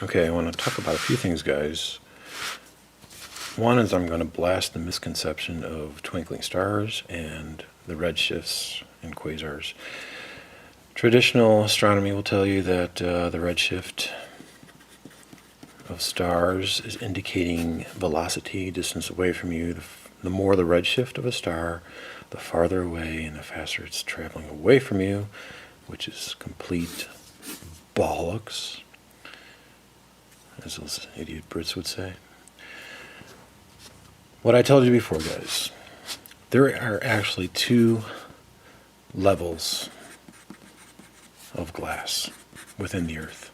Okay, I want to talk about a few things, guys. One is I'm going to blast the misconception of twinkling stars and the redshifts and quasars. Traditional astronomy will tell you that the redshift of stars is indicating velocity, distance away from you. The more the redshift of a star, the farther away and the faster it's traveling away from you, which is complete bollocks, as those idiot Brits would say. What I told you before, guys, there are actually two levels of glass within the Earth.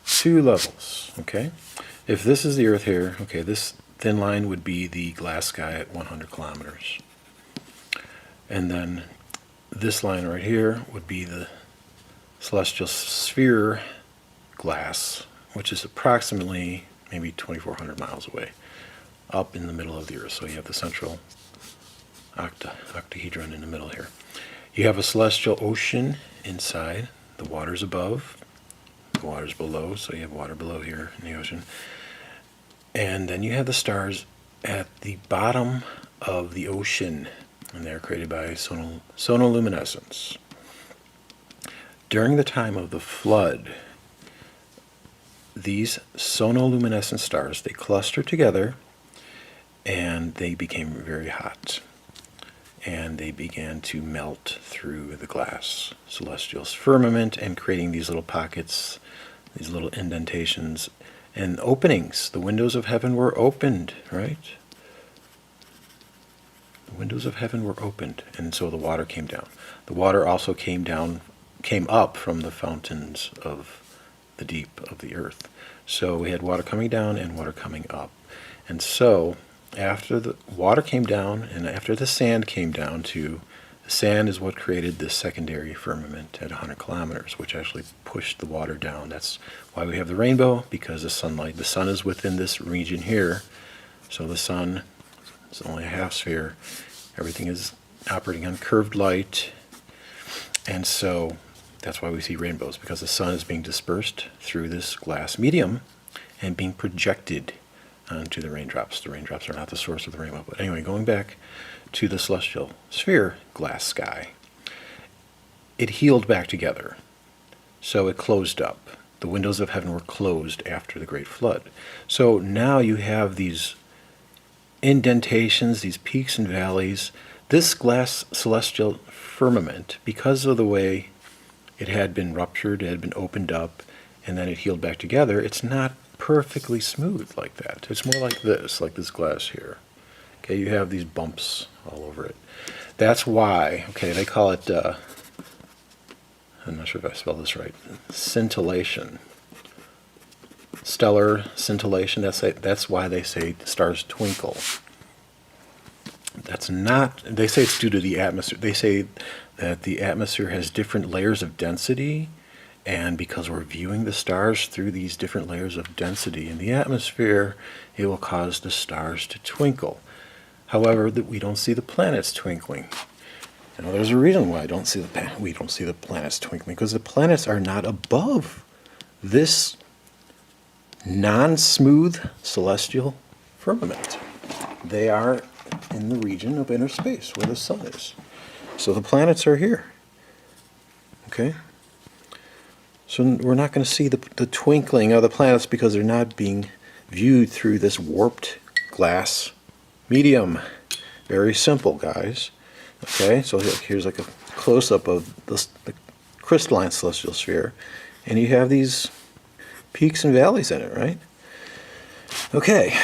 Two levels, okay? If this is the Earth here, okay, this thin line would be the glass sky at 100 kilometers. And then this line right here would be the celestial sphere glass, which is approximately maybe 2,400 miles away, up in the middle of the Earth. So you have the central octahedron in the middle here. You have a celestial ocean inside, the water's above, the water's below, so you have water below here in the ocean. And then you have the stars at the bottom of the ocean, and they're created by sonoluminescence. During the time of the flood, these sonoluminescent stars, they clustered together and they became very hot. And they began to melt through the glass celestial firmament and creating these little pockets, these little indentations and openings. The windows of heaven were opened, right? The windows of heaven were opened, and so the water came down. The water also came up from the fountains of the deep of the earth. So we had water coming down and water coming up. And so after the water came down and after the sand came down too, the sand is what created this secondary firmament at 100 kilometers, which actually pushed the water down. That's why we have the rainbow, because the sun is within this region here. So the sun is only a half sphere. Everything is operating on curved light. And so that's why we see rainbows, because the sun is being dispersed through this glass medium and being projected onto the raindrops. The raindrops are not the source of the rainbow. But anyway, going back to the celestial sphere glass sky, it healed back together. So it closed up. The windows of heaven were closed after the great flood. So now you have these indentations, these peaks and valleys. This glass celestial firmament, because of the way it had been ruptured, it had been opened up, and then it healed back together, it's not perfectly smooth like that. It's more like this glass here. Okay, you have these bumps all over it. That's why, okay, they call it, I'm not sure if I spelled this right, scintillation. Stellar scintillation, that's why they say stars twinkle. That's not, they say it's due to the atmosphere. They say that the atmosphere has different layers of density, and because we're viewing the stars through these different layers of density in the atmosphere, it will cause the stars to twinkle. However, we don't see the planets twinkling. Now, there's a reason why we don't see the planets twinkling, because the planets are not above this non-smooth celestial firmament. They are in the region of inner space where the sun is. So the planets are here. Okay? So we're not going to see the twinkling of the planets because they're not being viewed through this warped glass medium. Very simple, guys. Okay, so here's like a close-up of the crystalline celestial sphere, and you have these peaks and valleys in it, right? Okay.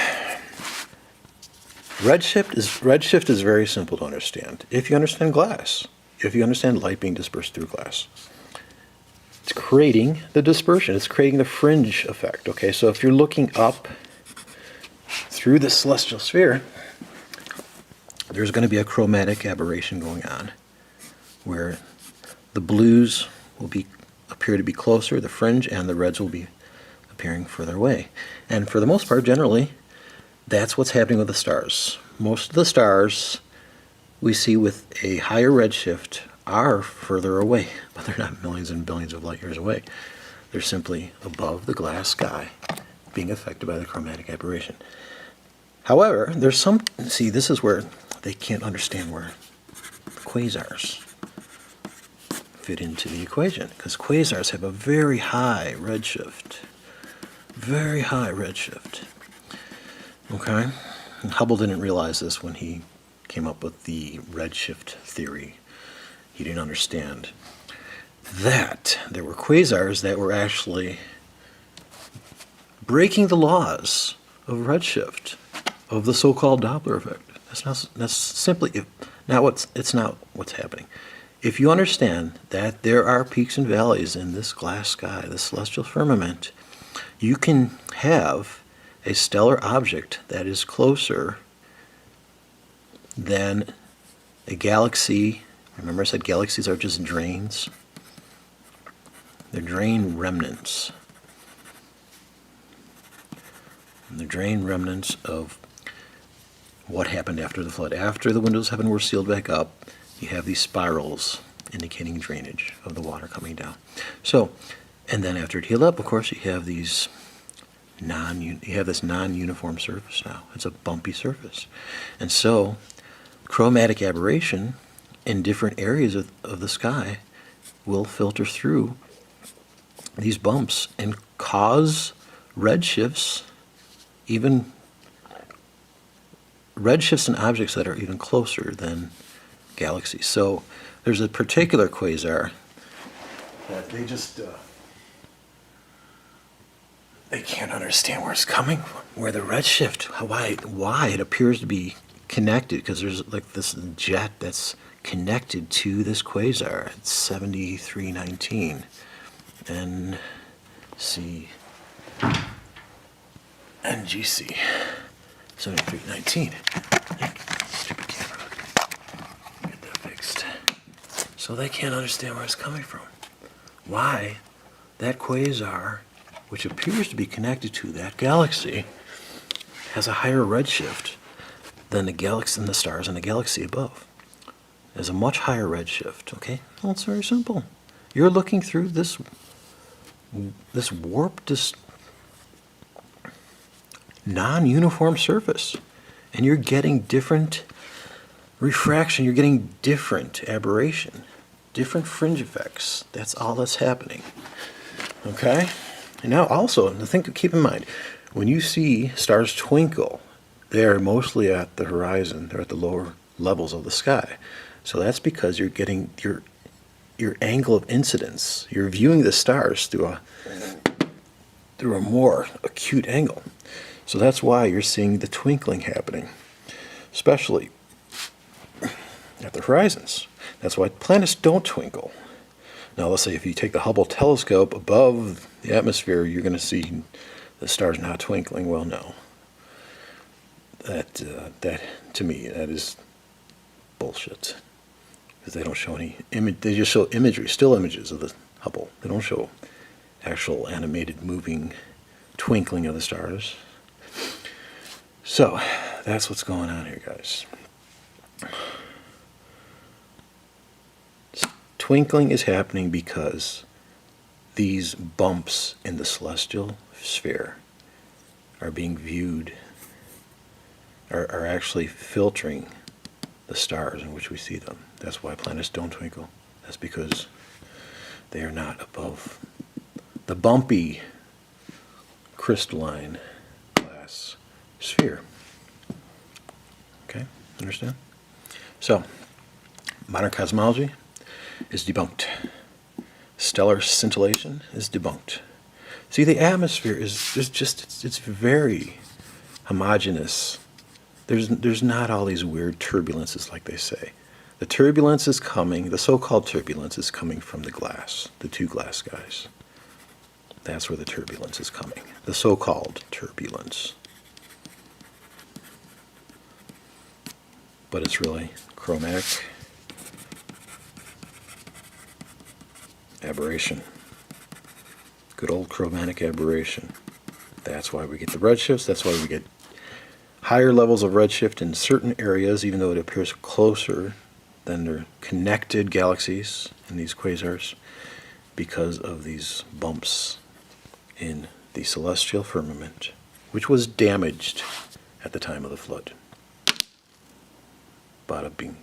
Redshift is very simple to understand. If you understand glass, if you understand light being dispersed through glass, it's creating the dispersion. It's creating the fringe effect. Okay, so if you're looking up through the celestial sphere, there's going to be a chromatic aberration going on, where the blues will appear to be closer, the fringe, and the reds will be appearing further away. And for the most part, generally, that's what's happening with the stars. Most of the stars we see with a higher redshift are further away, but they're not millions and billions of light years away. They're simply above the glass sky being affected by the chromatic aberration. However, there's some, see, this is where they can't understand where quasars fit into the equation, because quasars have a very high redshift. Very high redshift. Okay? And Hubble didn't realize this when he came up with the redshift theory. He didn't understand that there were quasars that were actually breaking the laws of redshift, of the so-called Doppler effect. That's simply it's not what's happening. If you understand that there are peaks and valleys in this glass sky, the celestial firmament, you can have a stellar object that is closer than a galaxy. Remember I said galaxies are just drains? They're drain remnants. And they're drain remnants of what happened after the flood. After the windows of heaven were sealed back up, you have these spirals indicating drainage of the water coming down. So, and then after it healed up, of course, you have these this non-uniform surface now. It's a bumpy surface. And so, chromatic aberration in different areas of the sky will filter through these bumps and cause redshifts, even redshifts in objects that are even closer than galaxies. So there's a particular quasar that they just they can't understand where it's coming from, where the redshift, why it appears to be connected, because there's like this jet that's connected to this quasar at 7319 NGC 7319. Stupid camera. Get that fixed. So they can't understand where it's coming from. Why that quasar, which appears to be connected to that galaxy, has a higher redshift than the stars in the galaxy above. There's a much higher redshift. Okay, well, it's very simple. You're looking through this warped, this non-uniform surface, and you're getting different refraction. You're getting different aberration, different fringe effects. That's all that's happening. Okay. And now also, keep in mind, when you see stars twinkle, they are mostly at the horizon. They're at the lower levels of the sky. So that's because you're getting your angle of incidence. You're viewing the stars through a more acute angle. So that's why you're seeing the twinkling happening, especially at the horizons. That's why planets don't twinkle. Now, let's say if you take the Hubble telescope above the atmosphere, you're going to see the stars not twinkling. Well, no. That to me, that is bullshit. Because they don't show any image. They just show imagery, still images of the Hubble. They don't show actual animated, moving twinkling of the stars. So that's what's going on here, guys. Twinkling is happening because these bumps in the celestial sphere are being viewed, are actually filtering the stars in which we see them. That's why planets don't twinkle. That's because they are not above the bumpy crystalline glass sphere. Okay, understand? So, modern cosmology is debunked. Stellar scintillation is debunked. See, the atmosphere it's very homogeneous. There's not all these weird turbulences like they say. The turbulence is coming, the so-called turbulence is coming from the glass, the two glass skies. That's where the turbulence is coming, the so-called turbulence. But it's really chromatic aberration. Good old chromatic aberration. That's why we get the redshifts. That's why we get higher levels of redshift in certain areas, even though it appears closer than their connected galaxies in these quasars, because of these bumps in the celestial firmament, which was damaged at the time of the flood. Bada bing.